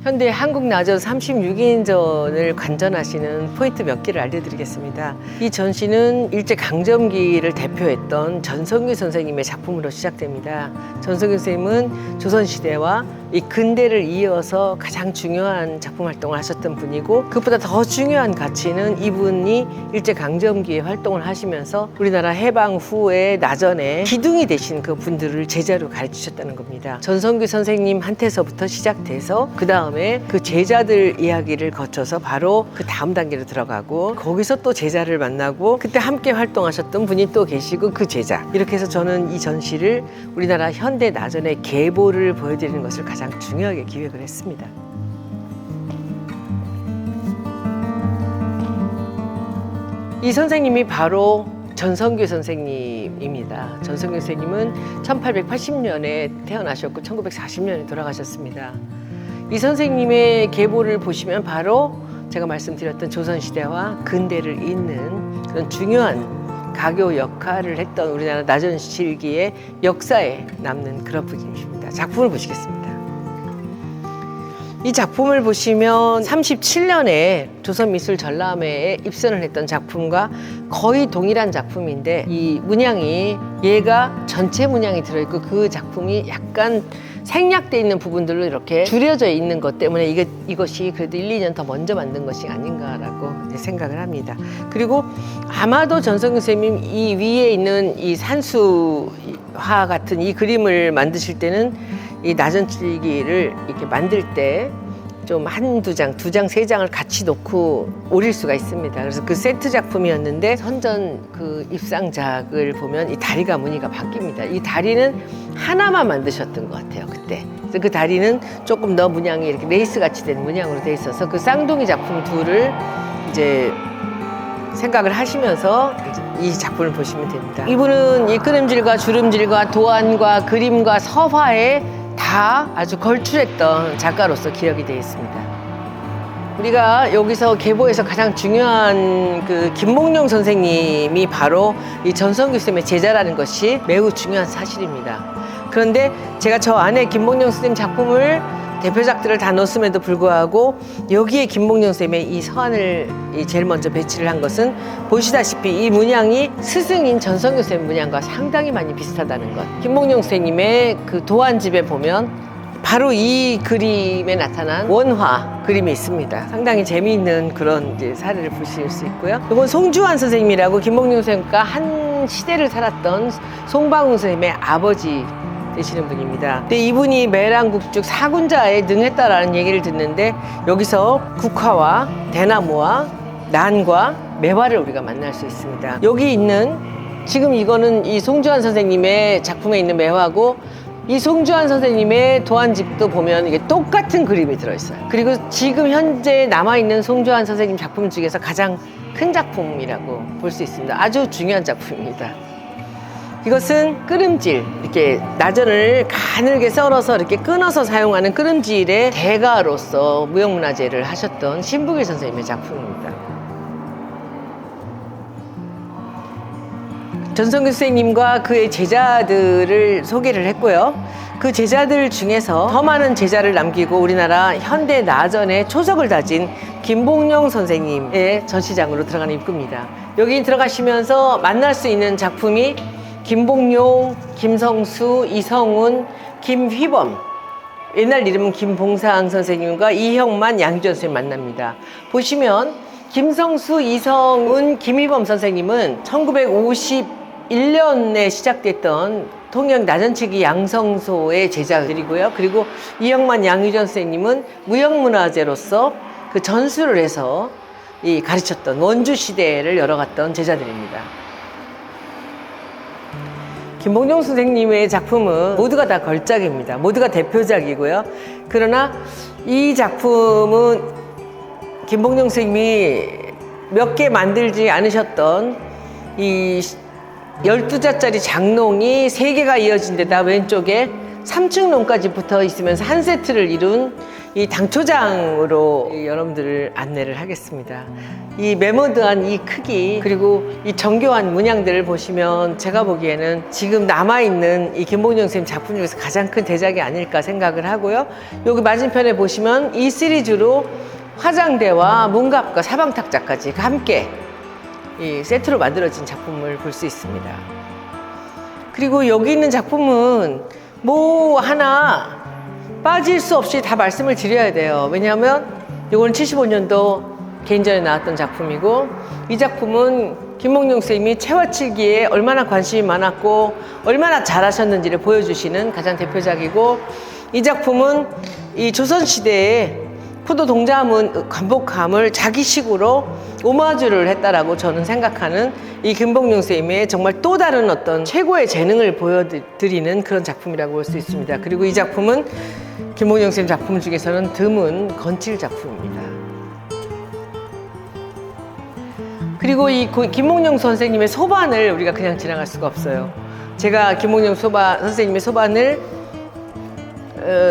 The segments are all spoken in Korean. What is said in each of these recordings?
현대 한국 나전 36인전을 관전하시는 포인트 몇 개를 알려드리겠습니다. 이 전시는 일제강점기를 대표했던 전성규 선생님의 작품으로 시작됩니다. 전성규 선생님은 조선시대와 이 근대를 이어서 가장 중요한 작품 활동을 하셨던 분이고, 그것보다 더 중요한 가치는 이분이 일제강점기에 활동을 하시면서 우리나라 해방 후에 나전에 기둥이 되신 그 분들을 제자로 가르치셨다는 겁니다. 전성규 선생님한테서부터 시작돼서 그 다음에 그 제자들 이야기를 거쳐서 바로 그 다음 단계로 들어가고, 거기서 또 제자를 만나고, 그때 함께 활동하셨던 분이 또 계시고 그 제자, 이렇게 해서 저는 이 전시를 우리나라 현대 나전의 계보를 보여드리는 것을 가장 중요하게 기획을 했습니다. 이 선생님이 바로 전성규 선생님입니다. 전성규 선생님은 1880년에 태어나셨고 1940년에 돌아가셨습니다. 이 선생님의 계보를 보시면 바로 제가 말씀드렸던 조선시대와 근대를 잇는 그런 중요한 가교 역할을 했던 우리나라 나전실기의 역사에 남는 그런 분이십니다. 작품을 보시겠습니다. 이 작품을 보시면 37년에 조선미술전람회에 입선을 했던 작품과 거의 동일한 작품인데, 이 문양이 얘가 전체 문양이 들어있고 그 작품이 약간 생략되어 있는 부분들로 이렇게 줄여져 있는 것 때문에 이것이 그래도 1, 2년 더 먼저 만든 것이 아닌가라고 생각을 합니다. 그리고 아마도 전성규 선생님 이 위에 있는 이 산수화 같은 이 그림을 만드실 때는 이 나전칠기를 이렇게 만들 때 좀 한두 장, 두 장, 세 장을 같이 놓고 오릴 수가 있습니다. 그래서 그 세트 작품이었는데 선전 그 입상작을 보면 이 다리가 무늬가 바뀝니다. 이 다리는 하나만 만드셨던 것 같아요, 그때. 그래서 그 다리는 조금 더 문양이 이렇게 레이스 같이 된 문양으로 돼 있어서 그 쌍둥이 작품 둘을 이제 생각을 하시면서 이 작품을 보시면 됩니다. 이분은 이 끄름질과 주름질과 도안과 그림과 서화에 다 아주 걸출했던 작가로서 기억이 되어 있습니다. 우리가 여기서 계보에서 가장 중요한 그 김몽룡 선생님이 바로 이 전성규 쌤의 제자라는 것이 매우 중요한 사실입니다. 그런데 제가 저 안에 김몽룡 선생님 작품을 대표작들을 다 넣었음에도 불구하고 여기에 김몽룡 쌤의 이 서안을 제일 먼저 배치를 한 것은 보시다시피 이 문양이 스승인 전성규 쌤 문양과 상당히 많이 비슷하다는 것. 김몽룡 선생님의 그 도안집에 보면 바로 이 그림에 나타난 원화 그림이 있습니다. 상당히 재미있는 그런 이제 사례를 보실 수 있고요. 이건 송주환 선생님이라고 김몽룡 선생님과 한 시대를 살았던 송방웅 선생님의 아버지 되시는 분입니다. 근데 이분이 매랑국죽 사군자에 능했다라는 얘기를 듣는데, 여기서 국화와 대나무와 난과 매화를 우리가 만날 수 있습니다. 여기 있는 지금 이거는 이 송주환 선생님의 작품에 있는 매화고, 이 송주환 선생님의 도안집도 보면 이게 똑같은 그림이 들어있어요. 그리고 지금 현재 남아있는 송주환 선생님 작품 중에서 가장 큰 작품이라고 볼 수 있습니다. 아주 중요한 작품입니다. 이것은 끄름질, 이렇게 나전을 가늘게 썰어서 이렇게 끊어서 사용하는 끄름질의 대가로서 무형문화재를 하셨던 신북일 선생님의 작품입니다. 전성규 선생님과 그의 제자들을 소개를 했고요. 그 제자들 중에서 더 많은 제자를 남기고 우리나라 현대 나전의 초석을 다진 김봉룡 선생님의 전시장으로 들어가는 입구입니다. 여기 들어가시면서 만날 수 있는 작품이 김봉룡, 김성수, 이성운, 김휘범, 옛날 이름은 김봉상 선생님과 이형만, 양희전 선생님 만납니다. 보시면 김성수, 이성운, 김휘범 선생님은 1951년에 시작됐던 통영 나전칠기 양성소의 제자들이고요. 그리고 이형만, 양희전 선생님은 무형문화재로서 그 전수를 해서 이 가르쳤던 원주 시대를 열어갔던 제자들입니다. 김봉룡 선생님의 작품은 모두가 다 걸작입니다. 모두가 대표작이고요. 그러나 이 작품은 김봉룡 선생님이 몇 개 만들지 않으셨던 이 12자짜리 장롱이 3개가 이어진 데다 왼쪽에 3층 롱까지 붙어 있으면서 한 세트를 이룬 이 당초장으로 여러분들을 안내를 하겠습니다. 이 메모드한 이 크기 그리고 이 정교한 문양들을 보시면 제가 보기에는 지금 남아있는 이 김봉영 선생님 작품 중에서 가장 큰 대작이 아닐까 생각을 하고요. 여기 맞은편에 보시면 이 시리즈로 화장대와 문갑과 사방탁자까지 함께 이 세트로 만들어진 작품을 볼 수 있습니다. 그리고 여기 있는 작품은 뭐 하나 빠질 수 없이 다 말씀을 드려야 돼요. 왜냐하면 이거는 75년도 개인전에 나왔던 작품이고 이 작품은 김봉용 선생님이 채화칠기에 얼마나 관심이 많았고 얼마나 잘하셨는지를 보여주시는 가장 대표작이고 이 작품은 이 조선시대에 포도 동자문 관복함을 자기식으로 오마주를 했다라고 저는 생각하는 이 김봉용 선생님의 정말 또 다른 어떤 최고의 재능을 보여드리는 그런 작품이라고 볼 수 있습니다. 그리고 이 작품은 김봉용 선생님 작품 중에서는 드문 건칠 작품입니다. 그리고 이 김봉용 선생님의 소반을 우리가 그냥 지나갈 수가 없어요. 제가 김봉용 선생님의 소반을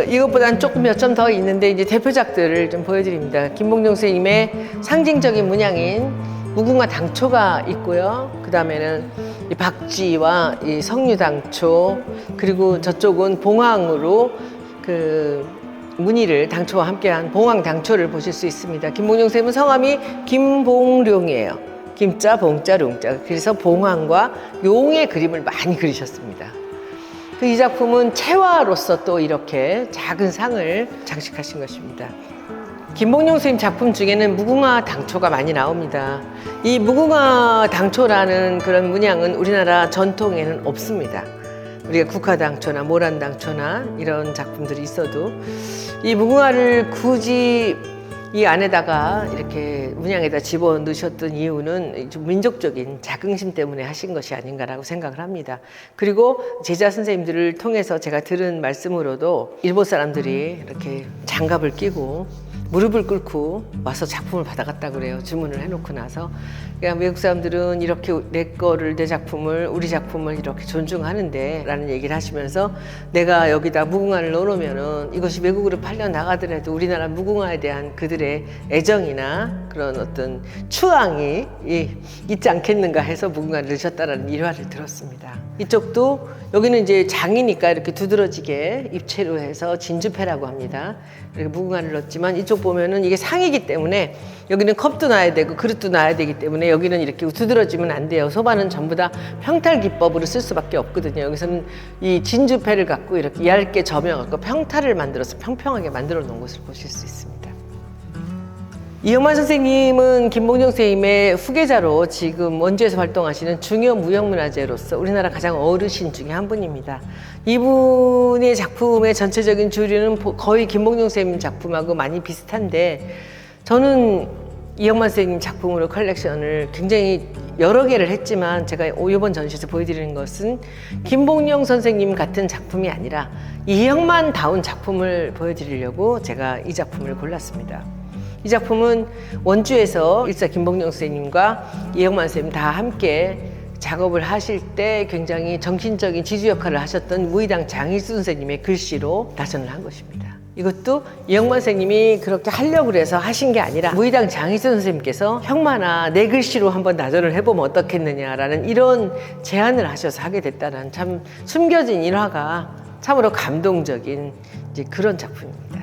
이것보다는 조금 몇 점 더 있는데 이제 대표작들을 좀 보여드립니다. 김봉용 선생님의 상징적인 문양인 무궁화 당초가 있고요. 그 다음에는 이 박쥐와 이 석류당초 그리고 저쪽은 봉황으로 그 무늬를 당초와 함께한 봉황당초를 보실 수 있습니다. 김봉용 선생님은 성함이 김봉룡이에요. 김자, 봉자, 룡자. 그래서 봉황과 용의 그림을 많이 그리셨습니다. 이 작품은 채화로서 또 이렇게 작은 상을 장식하신 것입니다. 김봉용 선생님 작품 중에는 무궁화 당초가 많이 나옵니다. 이 무궁화 당초라는 그런 문양은 우리나라 전통에는 없습니다. 우리가 국화당초나 모란당초나 이런 작품들이 있어도 이 무궁화를 굳이 이 안에다가 이렇게 문양에다 집어넣으셨던 이유는 좀 민족적인 자긍심 때문에 하신 것이 아닌가라고 생각을 합니다. 그리고 제자 선생님들을 통해서 제가 들은 말씀으로도 일본 사람들이 이렇게 장갑을 끼고 무릎을 꿇고 와서 작품을 받아갔다고 그래요. 주문을 해놓고 나서. 그러니까 외국 사람들은 이렇게 내 작품을, 우리 작품을 이렇게 존중하는데 라는 얘기를 하시면서 내가 여기다 무궁화를 넣어놓으면은 이것이 외국으로 팔려 나가더라도 우리나라 무궁화에 대한 그들의 애정이나 그런 어떤 추앙이 있지 않겠는가 해서 무궁화를 넣으셨다라는 일화를 들었습니다. 이쪽도 여기는 이제 장이니까 이렇게 두드러지게 입체로 해서 진주패라고 합니다. 이렇게 무궁화를 넣었지만 이쪽 보면은 이게 상이기 때문에 여기는 컵도 놔야 되고 그릇도 놔야 되기 때문에 여기는 이렇게 두드러지면 안 돼요. 소반은 전부 다 평탈 기법으로 쓸 수밖에 없거든요. 여기서는 이 진주패를 갖고 이렇게 얇게 점여갖고 평탈을 만들어서 평평하게 만들어 놓은 것을 보실 수 있습니다. 이영만 선생님은 김봉용 선생님의 후계자로 지금 원주에서 활동하시는 중요 무형문화재로서 우리나라 가장 어르신 중에 한 분입니다. 이분의 작품의 전체적인 주류는 거의 김봉용 선생님 작품하고 많이 비슷한데 저는 이영만 선생님 작품으로 컬렉션을 굉장히 여러 개를 했지만 제가 이번 전시에서 보여드리는 것은 김봉용 선생님 같은 작품이 아니라 이영만다운 작품을 보여드리려고 제가 이 작품을 골랐습니다. 이 작품은 원주에서 일사 김봉용 선생님과 이영만 선생님 다 함께 작업을 하실 때 굉장히 정신적인 지주 역할을 하셨던 무의당 장일순 선생님의 글씨로 나전을 한 것입니다. 이것도 이영만 선생님이 그렇게 하려고 해서 하신 게 아니라 무의당 장일순 선생님께서 형만아 내 글씨로 한번 나전을 해보면 어떻겠느냐라는 이런 제안을 하셔서 하게 됐다는 참 숨겨진 일화가 참으로 감동적인 이제 그런 작품입니다.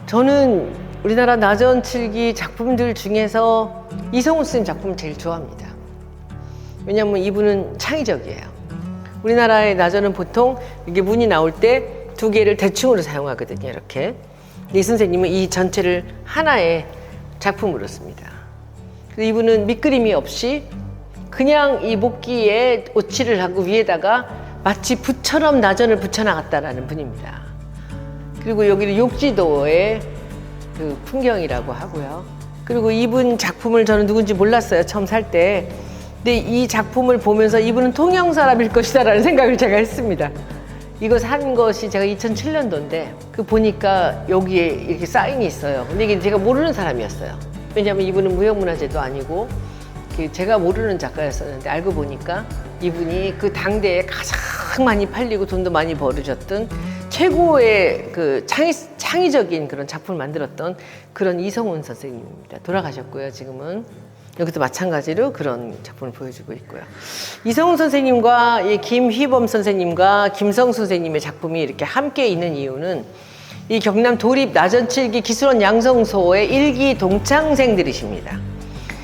저는 우리나라 나전칠기 작품들 중에서 이성훈 선생님 작품을 제일 좋아합니다. 왜냐하면 이분은 창의적이에요. 우리나라의 나전은 보통 이게 문이 나올 때 두 개를 대충으로 사용하거든요. 이렇게. 이 선생님은 이 전체를 하나의 작품으로 씁니다. 이분은 밑그림이 없이 그냥 이 목기에 오칠을 하고 위에다가 마치 붓처럼 나전을 붙여나갔다라는 분입니다. 그리고 여기는 욕지도의 그 풍경이라고 하고요. 그리고 이분 작품을 저는 누군지 몰랐어요. 처음 살 때. 근데 이 작품을 보면서 이분은 통영 사람일 것이다 라는 생각을 제가 했습니다. 이거 산 것이 제가 2007년도인데 그 보니까 여기에 이렇게 사인이 있어요. 근데 이게 제가 모르는 사람이었어요. 왜냐하면 이분은 무형문화재도 아니고 제가 모르는 작가였었는데 알고 보니까 이분이 그 당대에 가장 많이 팔리고 돈도 많이 벌으셨던 최고의 그 창의적인 그런 작품을 만들었던 그런 이성훈 선생님입니다. 돌아가셨고요. 지금은 여기도 마찬가지로 그런 작품을 보여주고 있고요. 이성훈 선생님과 이 김휘범 선생님과 김성수 선생님의 작품이 이렇게 함께 있는 이유는 이 경남 도립 나전칠기 기술원 양성소의 1기 동창생들이십니다.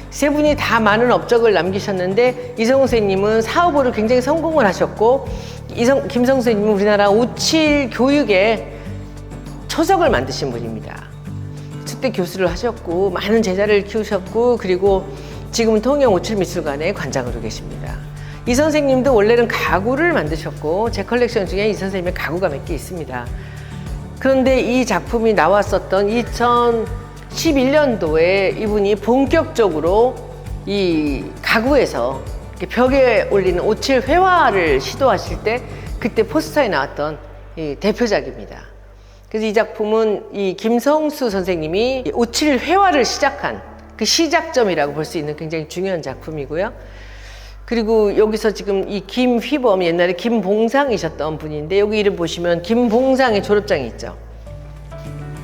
세 분이 다 많은 업적을 남기셨는데 이성훈 선생님은 사업으로 굉장히 성공을 하셨고 김성수 선생님은 우리나라 57 교육의 초석을 만드신 분입니다. 그때 교수를 하셨고 많은 제자를 키우셨고 그리고 지금은 통영 57미술관의 관장으로 계십니다. 이 선생님도 원래는 가구를 만드셨고 제 컬렉션 중에 이 선생님의 가구가 몇 개 있습니다. 그런데 이 작품이 나왔었던 2011년도에 이분이 본격적으로 이 가구에서 벽에 올리는 57 회화를 시도하실 때 그때 포스터에 나왔던 이 대표작입니다. 그래서 이 작품은 이 김성수 선생님이 57 회화를 시작한 그 시작점이라고 볼 수 있는 굉장히 중요한 작품이고요. 그리고 여기서 지금 이 김휘범, 옛날에 김봉상이셨던 분인데 여기 이름 보시면 김봉상의 졸업장이 있죠.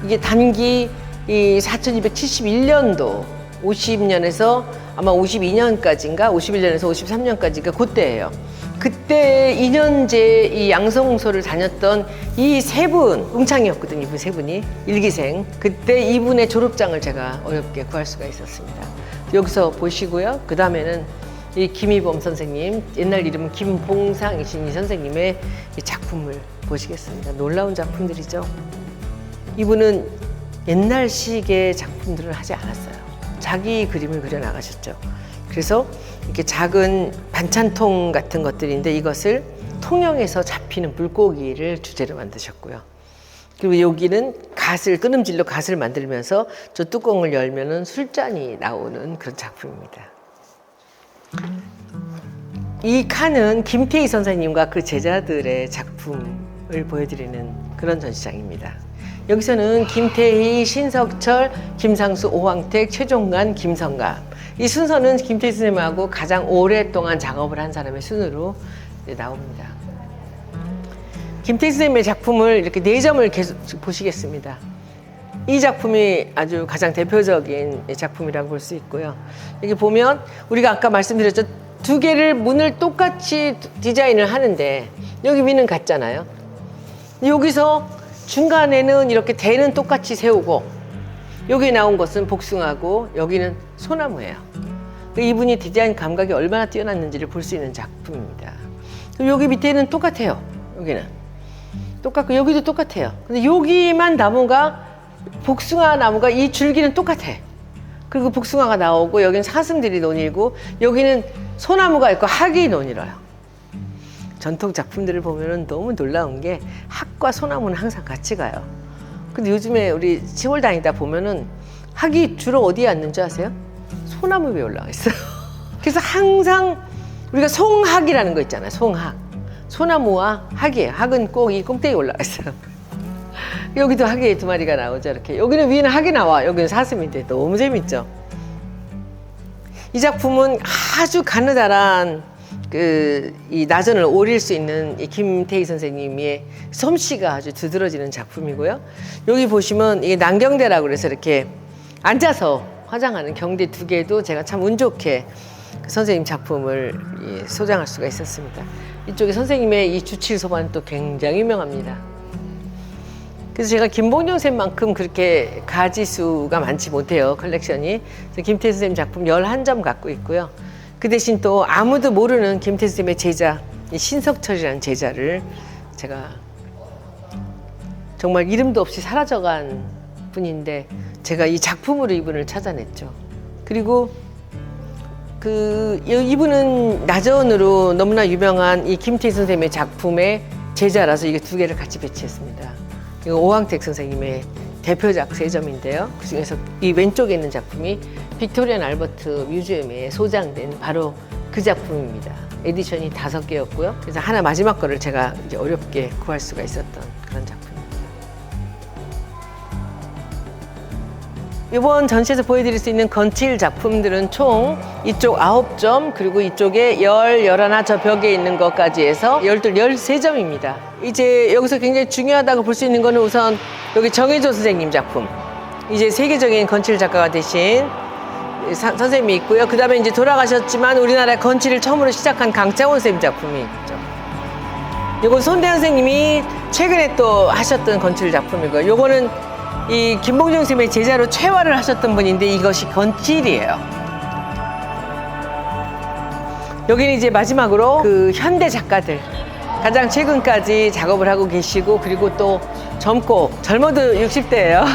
이게 단기 이 4271년도 50년에서 아마 52년까지인가 51년에서 53년까지가 그때예요. 그때 2년제 이 양성소를 다녔던 이 세 분, 응창이었거든요. 이분 세 분이 일기생. 그때 이분의 졸업장을 제가 어렵게 구할 수가 있었습니다. 여기서 보시고요. 그 다음에는 이 김희범 선생님, 옛날 이름은 김봉상이신 이 선생님의 이 작품을 보시겠습니다. 놀라운 작품들이죠. 이분은 옛날식의 작품들을 하지 않았어요. 자기 그림을 그려 나가셨죠. 그래서 이렇게 작은 반찬통 같은 것들인데 이것을 통영에서 잡히는 물고기를 주제로 만드셨고요. 그리고 여기는 갓을, 끊음질로 갓을 만들면서 저 뚜껑을 열면은 술잔이 나오는 그런 작품입니다. 이 칸은 김태희 선생님과 그 제자들의 작품을 보여드리는 그런 전시장입니다. 여기서는 김태희, 신석철, 김상수, 오황택, 최종관, 김성갑 이 순서는 김태희 선생님하고 가장 오랫동안 작업을 한 사람의 순으로 나옵니다. 김태희 선생님의 작품을 이렇게 4점을 계속 보시겠습니다. 이 작품이 아주 가장 대표적인 작품이라고 볼 수 있고요. 여기 보면 우리가 아까 말씀드렸죠. 두 개를 문을 똑같이 디자인을 하는데 여기 위는 같잖아요. 여기서 중간에는 이렇게 대는 똑같이 세우고 여기 나온 것은 복숭아고 여기는 소나무예요. 이분이 디자인 감각이 얼마나 뛰어났는지를 볼 수 있는 작품입니다. 여기 밑에는 똑같아요. 여기는 똑같고 여기도 똑같아요. 근데 여기만 나무가 복숭아 나무가 이 줄기는 똑같아. 그리고 복숭아가 나오고 여기는 사슴들이 논이고 여기는 소나무가 있고 학이 논이라요. 전통 작품들을 보면 너무 놀라운 게 학과 소나무는 항상 같이 가요. 근데 요즘에 우리 시골 다니다 보면은 학이 주로 어디에 앉는 줄 아세요? 소나무 위에 올라가 있어요. 그래서 항상 우리가 송학이라는 거 있잖아요. 송학. 소나무와 학이에요. 학은 꼭 이 꼭대기에 올라가 있어요. 여기도 학이 2마리가 나오죠. 이렇게. 여기는 위에는 학이 나와. 여기는 사슴인데 너무 재밌죠. 이 작품은 아주 가느다란 이 나전을 오릴 수 있는 이 김태희 선생님의 솜씨가 아주 두드러지는 작품이고요. 여기 보시면 이게 난경대라고 그래서 이렇게 앉아서 화장하는 경대 2개도 제가 참 운 좋게 그 선생님 작품을 소장할 수가 있었습니다. 이쪽에 선생님의 이 주칠소반은 또 굉장히 유명합니다. 그래서 제가 김봉용 쌤만큼 그렇게 가지수가 많지 못해요, 컬렉션이. 그래서 김태희 선생님 작품 11점 갖고 있고요. 그 대신 또 아무도 모르는 김태희 선생님의 제자, 이 신석철이라는 제자를 제가 정말 이름도 없이 사라져간 분인데 제가 이 작품으로 이분을 찾아냈죠. 그리고 이분은 나전으로 너무나 유명한 이 김태희 선생님의 작품의 제자라서 이게 2개를 같이 배치했습니다. 이거 오황택 선생님의 대표작 3점인데요. 그 중에서 이 왼쪽에 있는 작품이 빅토리안 알버트 뮤지엄에 소장된 바로 그 작품입니다. 에디션이 5개였고요. 그래서 하나 마지막 거를 제가 이제 어렵게 구할 수가 있었던 그런 작품입니다. 이번 전시에서 보여드릴 수 있는 건칠 작품들은 총 이쪽 9점, 그리고 이쪽에 11, 저 벽에 있는 것까지 해서 12, 13점입니다. 이제 여기서 굉장히 중요하다고 볼 수 있는 거는 우선 여기 정혜조 선생님 작품. 이제 세계적인 건칠 작가가 되신 선생님이 있고요. 그 다음에 이제 돌아가셨지만 우리나라의 건칠을 처음으로 시작한 강창원 선생님 작품이 있죠. 요건 손대현 선생님이 최근에 또 하셨던 건칠 작품이고요. 요거는 이 김봉중 선생님의 제자로 최화를 하셨던 분인데 이것이 건칠이에요. 여기는 이제 마지막으로 그 현대 작가들 가장 최근까지 작업을 하고 계시고, 그리고 또 젊어도 60대예요.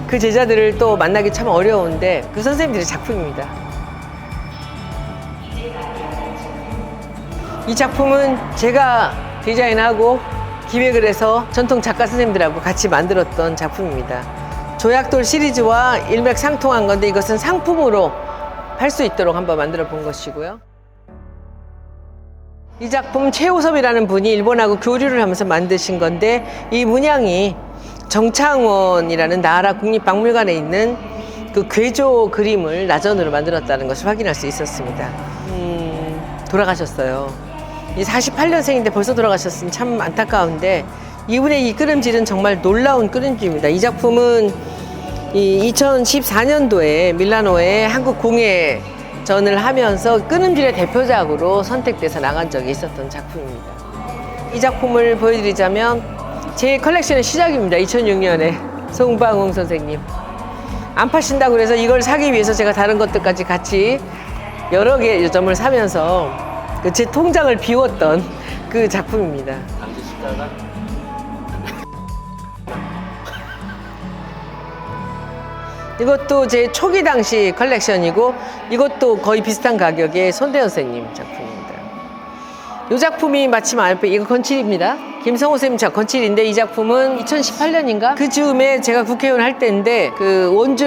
그 제자들을 또 만나기 참 어려운데 그 선생님들의 작품입니다. 이 작품은 제가 디자인하고 기획을 해서 전통 작가 선생님들하고 같이 만들었던 작품입니다. 조약돌 시리즈와 일맥상통한 건데 이것은 상품으로 팔 수 있도록 한번 만들어 본 것이고요. 이 작품 최우섭이라는 분이 일본하고 교류를 하면서 만드신 건데, 이 문양이 정창원이라는 나하라 국립박물관에 있는 그 괴조 그림을 나전으로 만들었다는 것을 확인할 수 있었습니다. 돌아가셨어요. 이 48년생인데 벌써 돌아가셨으니 참 안타까운데, 이분의 이 끄름질은 정말 놀라운 끄름질입니다. 이 작품은 이 2014년도에 밀라노에 한국 공예전을 하면서 끄름질의 대표작으로 선택돼서 나간 적이 있었던 작품입니다. 이 작품을 보여드리자면 제 컬렉션의 시작입니다. 2006년에 송방웅 선생님. 안 파신다고 그래서 이걸 사기 위해서 제가 다른 것들까지 같이 여러 개 점을 사면서 제 통장을 비웠던 그 작품입니다. 안 드실까요? 이것도 제 초기 당시 컬렉션이고, 이것도 거의 비슷한 가격의 손대현 선생님 작품입니다. 이 작품이 마침 앞에 이거 건칠입니다. 김성호 선생님 건칠인데, 이 작품은 2018년인가? 그 즈음에 제가 국회의원 할 때인데 그 원주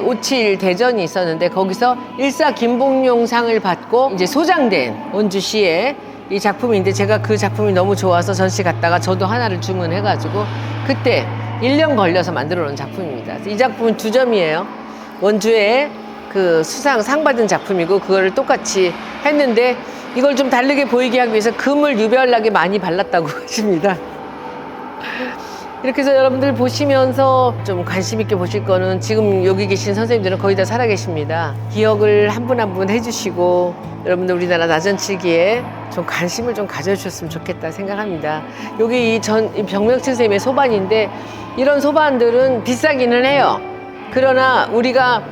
5.7 대전이 있었는데 거기서 일사 김봉룡상을 받고 이제 소장된 원주시의 이 작품인데, 제가 그 작품이 너무 좋아서 전시 갔다가 저도 하나를 주문해가지고 그때 1년 걸려서 만들어 놓은 작품입니다. 이 작품은 2점이에요. 원주에 그 상 받은 작품이고, 그거를 똑같이 했는데 이걸 좀 다르게 보이게 하기 위해서 금을 유별나게 많이 발랐다고 하십니다. 이렇게 해서 여러분들 보시면서 좀 관심 있게 보실 거는, 지금 여기 계신 선생님들은 거의 다 살아계십니다. 기억을 한 분 한 분 해주시고, 여러분들 우리나라 나전칠기에 좀 관심을 좀 가져주셨으면 좋겠다 생각합니다. 여기 이 병명칠 선생님의 소반인데, 이런 소반들은 비싸기는 해요. 그러나 우리가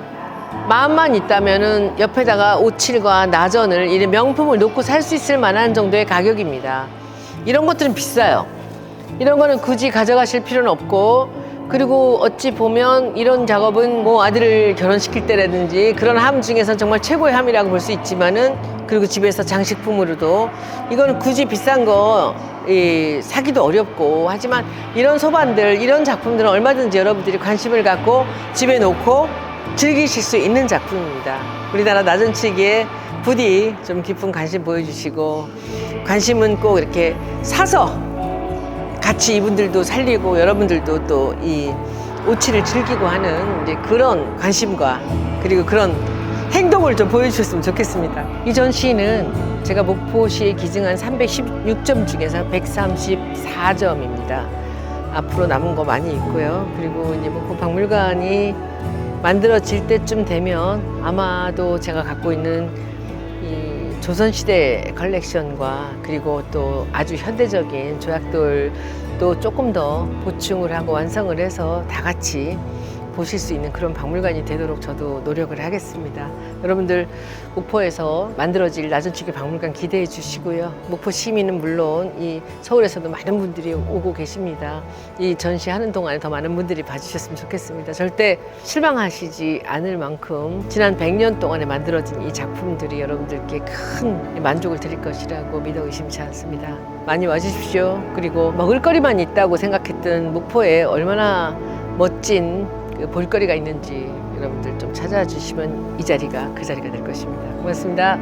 마음만 있다면은 옆에다가 5.7과 나전을 이런 명품을 놓고 살 수 있을 만한 정도의 가격입니다. 이런 것들은 비싸요. 이런 거는 굳이 가져가실 필요는 없고, 그리고 어찌 보면 이런 작업은 뭐 아들을 결혼시킬 때라든지 그런 함 중에서 정말 최고의 함이라고 볼 수 있지만은, 그리고 집에서 장식품으로도 이거는 굳이 비싼 거 사기도 어렵고, 하지만 이런 소반들, 이런 작품들은 얼마든지 여러분들이 관심을 갖고 집에 놓고 즐기실 수 있는 작품입니다. 우리나라 나전치기에 부디 좀 깊은 관심 보여주시고, 관심은 꼭 이렇게 사서 같이 이분들도 살리고 여러분들도 또 이 오치를 즐기고 하는 이제 그런 관심과 그리고 그런 행동을 좀 보여주셨으면 좋겠습니다. 이 전시는 제가 목포시에 기증한 316점 중에서 134점입니다. 앞으로 남은 거 많이 있고요. 그리고 이제 목포 박물관이 만들어질 때쯤 되면 아마도 제가 갖고 있는 이 조선시대 컬렉션과 그리고 또 아주 현대적인 조약돌도 조금 더 보충을 하고 완성을 해서 다 같이 보실 수 있는 그런 박물관이 되도록 저도 노력을 하겠습니다. 여러분들 목포에서 만들어질 나전치기 박물관 기대해 주시고요. 목포 시민은 물론 이 서울에서도 많은 분들이 오고 계십니다. 이 전시하는 동안에 더 많은 분들이 봐주셨으면 좋겠습니다. 절대 실망하시지 않을 만큼 지난 100년 동안에 만들어진 이 작품들이 여러분들께 큰 만족을 드릴 것이라고 믿어 의심치 않습니다. 많이 와주십시오. 그리고 먹을거리만 있다고 생각했던 목포에 얼마나 멋진 볼거리가 있는지 여러분들 좀 찾아주시면 이 자리가 그 자리가 될 것입니다. 고맙습니다.